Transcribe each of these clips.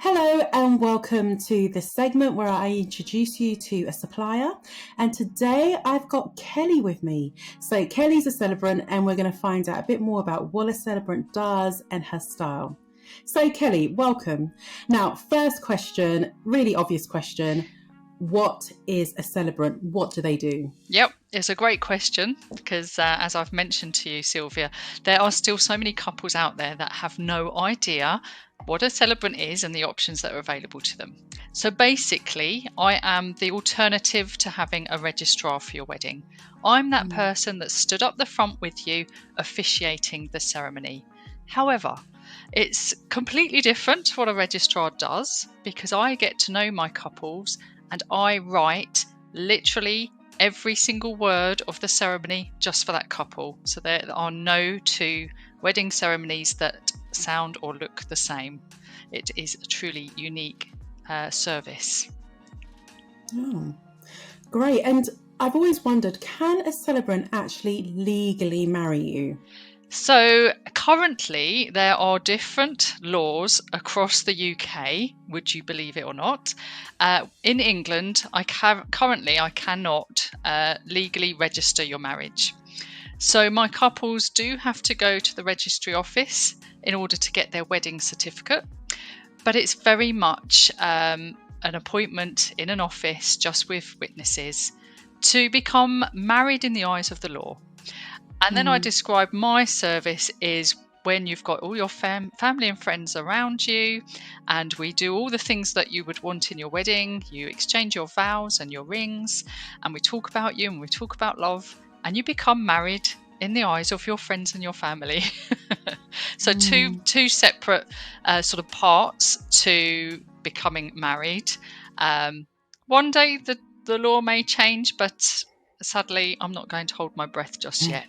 Hello and welcome to this segment where I introduce you to a supplier. And today I've got Kelly with me. So Kelly's a celebrant and we're going to find out a bit more about what a celebrant does and her style. So Kelly, welcome. Now, first question, really obvious question. What is a celebrant? What do they do? Yep, it's a great question because, as I've mentioned to you, Sylvia, there are still so many couples out there that have no idea what a celebrant is and the options that are available to them. So basically, I am the alternative to having a registrar for your wedding. I'm that person that stood up the front with you, officiating the ceremony. However, it's completely different to what a registrar does because I get to know my couples and I write literally every single word of the ceremony just for that couple. So there are no two wedding ceremonies that sound or look the same. It is a truly unique service. Oh, great. And I've always wondered, can a celebrant actually legally marry you? So currently there are different laws across the UK, would you believe it or not? In England, I cannot legally register your marriage. So my couples do have to go to the registry office in order to get their wedding certificate, but it's very much an appointment in an office just with witnesses to become married in the eyes of the law. And then I describe my service is when you've got all your family and friends around you, and we do all the things that you would want in your wedding. You exchange your vows and your rings, and we talk about you and we talk about love, and you become married in the eyes of your friends and your family. So two separate sort of parts to becoming married. One day the law may change, but sadly, I'm not going to hold my breath just yet.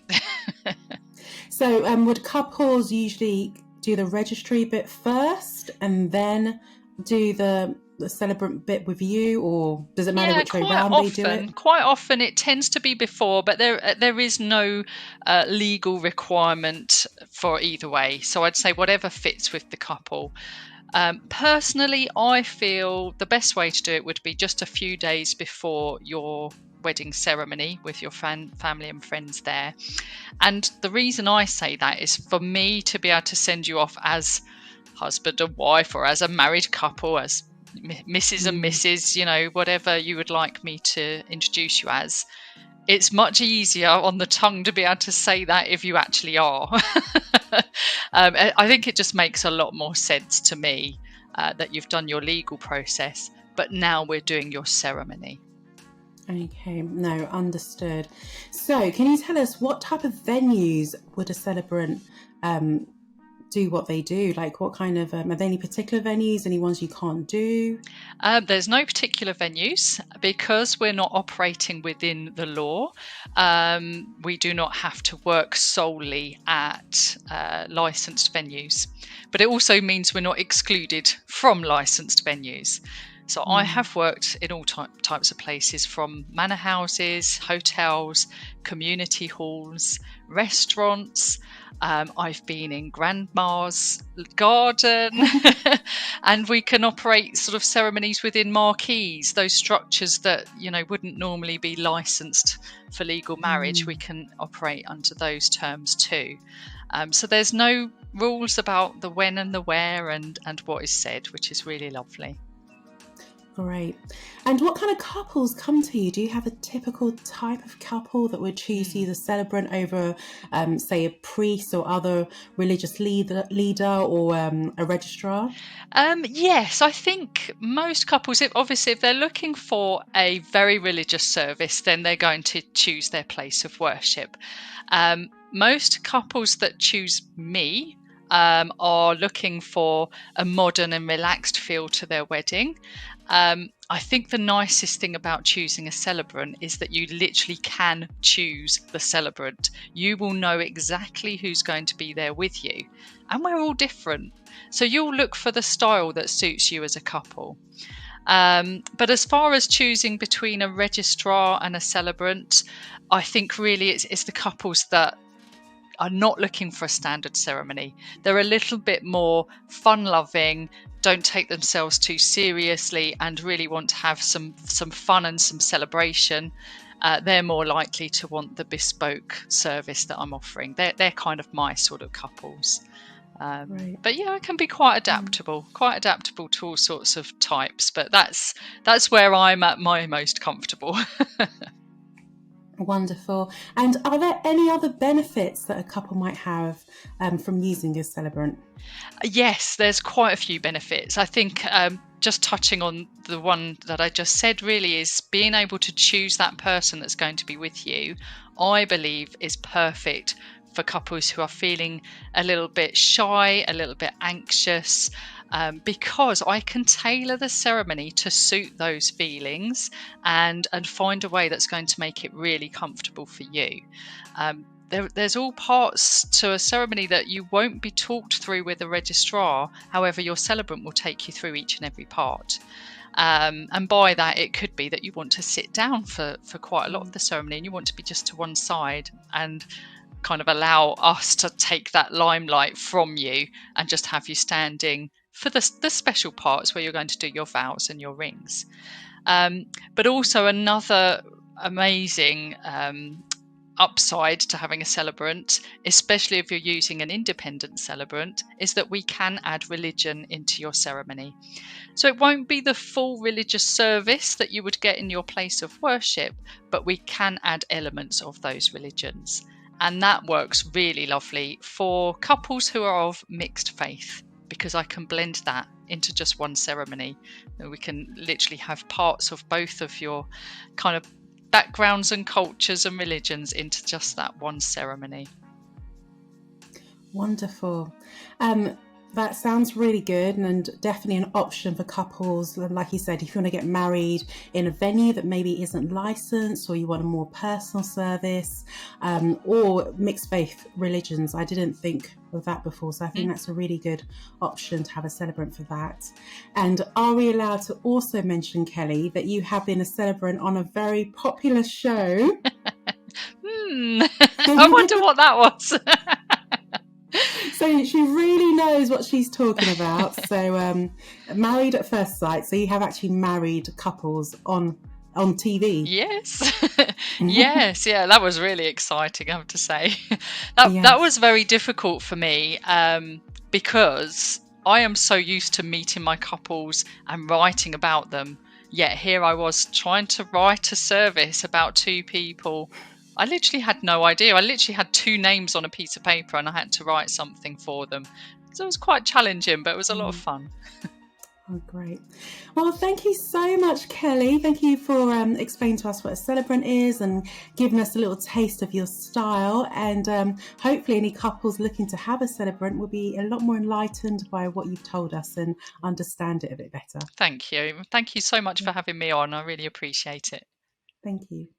So would couples usually do the registry bit first and then do the celebrant bit with you, or does it matter Yeah, which way round they do it? Quite often it tends to be before, but there is no legal requirement for either way. So I'd say whatever fits with the couple. Personally, I feel the best way to do it would be just a few days before your wedding ceremony with your family and friends there. And the reason I say that is for me to be able to send you off as husband and wife, or as a married couple, as Mrs. and Mrs., whatever you would like me to introduce you as. It's much easier on the tongue to be able to say that if you actually are. I think it just makes a lot more sense to me that you've done your legal process, but now we're doing your ceremony. Okay, no, understood. So can you tell us what type of venues would a celebrant do what they do? Like what kind of, are there any particular venues, any ones you can't do? There's no particular venues because we're not operating within the law. We do not have to work solely at licensed venues, but it also means we're not excluded from licensed venues. So I have worked in all types of places, from manor houses, hotels, community halls, restaurants. I've been in grandma's garden and we can operate sort of ceremonies within marquees, those structures that, wouldn't normally be licensed for legal marriage. We can operate under those terms too. So there's no rules about the when and the where and what is said, which is really lovely. Great. And what kind of couples come to you? Do you have a typical type of couple that would choose you, the celebrant, over, say, a priest or other religious leader or a registrar? Yes, I think most couples, if they're looking for a very religious service, then they're going to choose their place of worship. Most couples that choose me are looking for a modern and relaxed feel to their wedding. I think the nicest thing about choosing a celebrant is that you literally can choose the celebrant. You will know exactly who's going to be there with you. And we're all different. So you'll look for the style that suits you as a couple. But as far as choosing between a registrar and a celebrant, I think really it's the couples that are not looking for a standard ceremony. They're a little bit more fun-loving, don't take themselves too seriously, and really want to have some fun and some celebration. They're more likely to want the bespoke service that I'm offering. They're kind of my sort of couples. Right. But yeah, it can be quite adaptable to all sorts of types. But that's where I'm at my most comfortable. Wonderful. And are there any other benefits that a couple might have from using a celebrant? Yes, there's quite a few benefits. I think just touching on the one that I just said really is being able to choose that person that's going to be with you, I believe is perfect for couples who are feeling a little bit shy, a little bit anxious, because I can tailor the ceremony to suit those feelings and find a way that's going to make it really comfortable for you. There's all parts to a ceremony that you won't be talked through with a registrar. However, your celebrant will take you through each and every part. And by that, it could be that you want to sit down for quite a lot of the ceremony and you want to be just to one side and kind of allow us to take that limelight from you and just have you standing for the special parts where you're going to do your vows and your rings. But also another amazing upside to having a celebrant, especially if you're using an independent celebrant, is that we can add religion into your ceremony. So it won't be the full religious service that you would get in your place of worship, but we can add elements of those religions. And that works really lovely for couples who are of mixed faith, because I can blend that into just one ceremony. We can literally have parts of both of your kind of backgrounds and cultures and religions into just that one ceremony. Wonderful. That sounds really good and definitely an option for couples. Like you said, if you want to get married in a venue that maybe isn't licensed, or you want a more personal service, or mixed faith religions. I didn't think of that before, so I think that's a really good option to have a celebrant for that. And are we allowed to also mention, Kelly, that you have been a celebrant on a very popular show? I wonder what that was. So she really knows what she's talking about. So Married at First Sight. So you have actually married couples on TV. Yes. Yes, yeah, that was really exciting, I have to say. That was very difficult for me, because I am so used to meeting my couples and writing about them. Yet here I was trying to write a service about two people. I literally had no idea. I literally had two names on a piece of paper and I had to write something for them. So it was quite challenging, but it was a lot of fun. Oh, great. Well, thank you so much, Kelly. Thank you for explaining to us what a celebrant is and giving us a little taste of your style. And hopefully any couples looking to have a celebrant will be a lot more enlightened by what you've told us and understand it a bit better. Thank you. Thank you so much for having me on. I really appreciate it. Thank you.